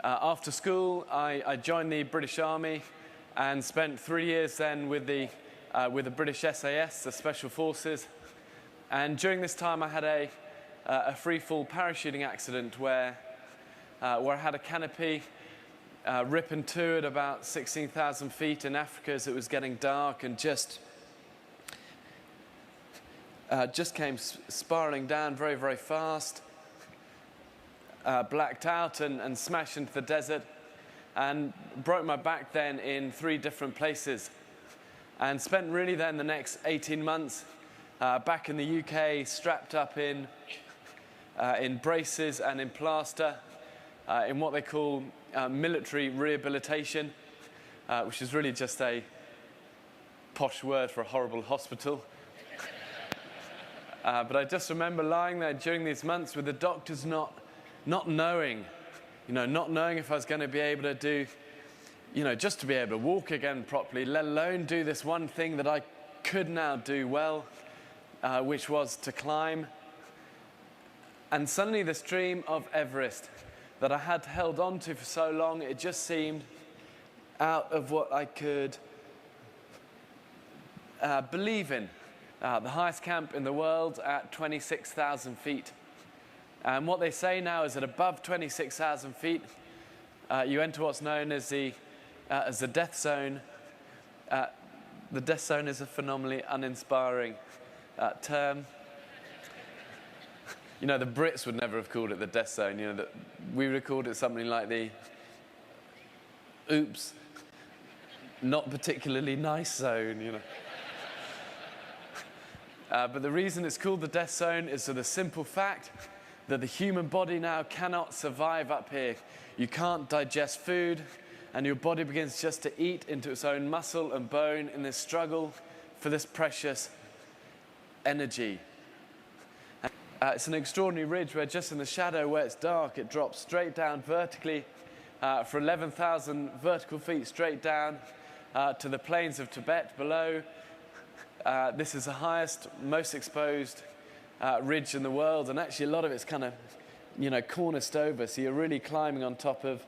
After school, I joined the British Army and spent 3 years then with the British SAS, the Special Forces. And during this time, I had a free-fall parachuting accident where I had a canopy rip in two at about 16,000 feet in Africa as it was getting dark, and just came spiraling down very, very fast. Blacked out and smashed into the desert, and broke my back then in 3 different places, and spent really then the next 18 months back in the UK, strapped up in braces and in plaster, in what they call military rehabilitation, which is really just a posh word for a horrible hospital. But I just remember lying there during these months with the doctors not knowing if I was going to be able to do, just to be able to walk again properly, let alone do this one thing that I could now do well, which was to climb. And suddenly this dream of Everest that I had held on to for so long, it just seemed out of what I could believe in. The highest camp in the world at 26,000 feet. And what they say now is that above 26,000 feet, you enter what's known as the death zone. The death zone is a phenomenally uninspiring term. The Brits would never have called it the death zone. We would have called it something like the oops, not particularly nice zone, But the reason it's called the death zone is for the simple fact that the human body now cannot survive up here. You can't digest food, and your body begins just to eat into its own muscle and bone in this struggle for this precious energy. It's an extraordinary ridge where just in the shadow where it's dark, it drops straight down vertically for 11,000 vertical feet straight down to the plains of Tibet below. This is the highest, most exposed ridge in the world, and actually a lot of it's kind of, corniced over, so you're really climbing on top of,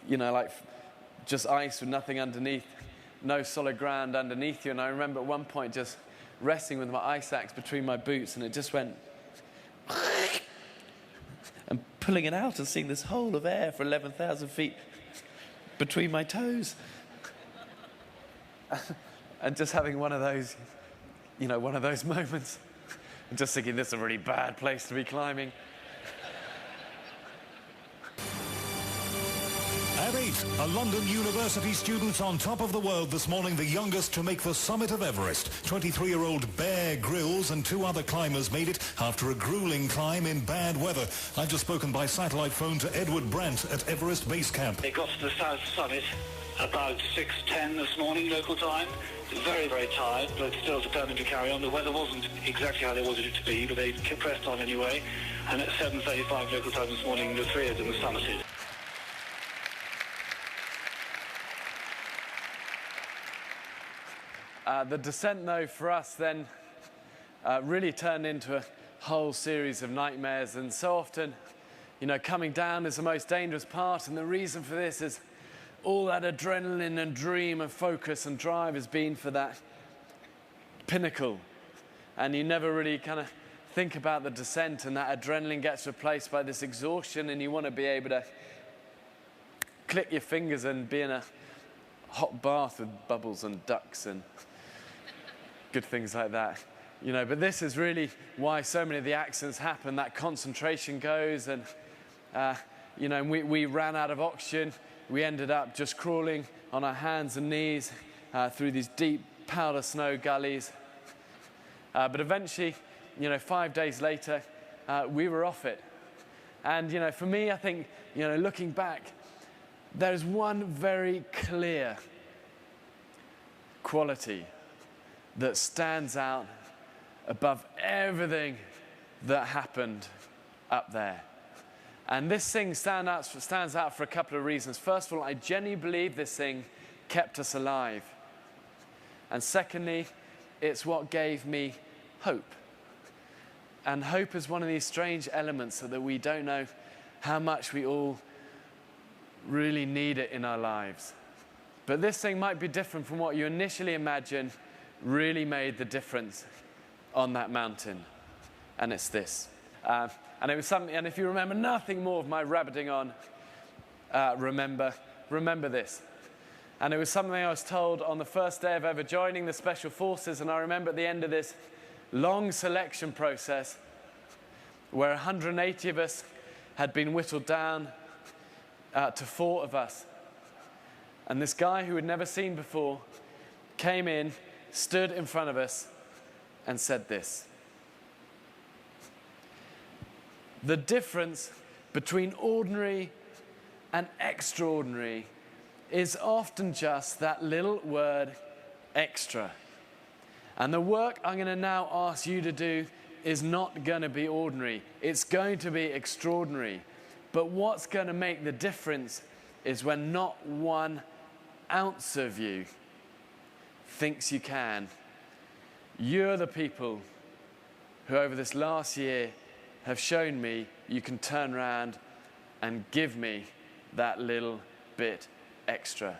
like just ice with nothing underneath, no solid ground underneath you. And I remember at one point just resting with my ice axe between my boots, and it just went and pulling it out and seeing this hole of air for 11,000 feet between my toes. And just having one of those, moments, and just thinking this is a really bad place to be climbing. At 8, a London University student on top of the world this morning, the youngest to make the summit of Everest. 23-year-old Bear Grylls and 2 other climbers made it after a grueling climb in bad weather. I've just spoken by satellite phone to Edward Brandt at Everest Base Camp. They got to the south summit about 6:10 this morning, local time. Very, very tired, but still determined to carry on. The weather wasn't exactly how they wanted it to be, but they pressed on anyway. And at 7:35 local time this morning, the 3 of them were summited. The descent, though, for us then really turned into a whole series of nightmares. And so often, coming down is the most dangerous part. And the reason for this is all that adrenaline and dream and focus and drive has been for that pinnacle. And you never really kind of think about the descent, and that adrenaline gets replaced by this exhaustion, and you want to be able to click your fingers and be in a hot bath with bubbles and ducks and good things like that. But this is really why so many of the accidents happen. That concentration goes, and we ran out of oxygen. We ended up just crawling on our hands and knees through these deep powder snow gullies. But eventually, 5 days later, we were off it. And, for me, I think, looking back, there's one very clear quality that stands out above everything that happened up there. And this thing stands out for a couple of reasons. First of all, I genuinely believe this thing kept us alive. And secondly, it's what gave me hope. And hope is one of these strange elements that we don't know how much we all really need it in our lives. But this thing might be different from what you initially imagined really made the difference on that mountain. And it's this. And it was something, and if you remember nothing more of my rabbiting on, remember this. And it was something I was told on the first day of ever joining the Special Forces, and I remember at the end of this long selection process where 180 of us had been whittled down to 4 of us. And this guy who had never seen before came in, stood in front of us, and said this: the difference between ordinary and extraordinary is often just that little word, extra. And the work I'm going to now ask you to do is not going to be ordinary. It's going to be extraordinary. But what's going to make the difference is when not 1 ounce of you thinks you can. You're the people who over this last year have shown me you can turn around and give me that little bit extra.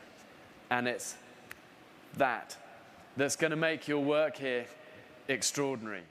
And it's that's going to make your work here extraordinary.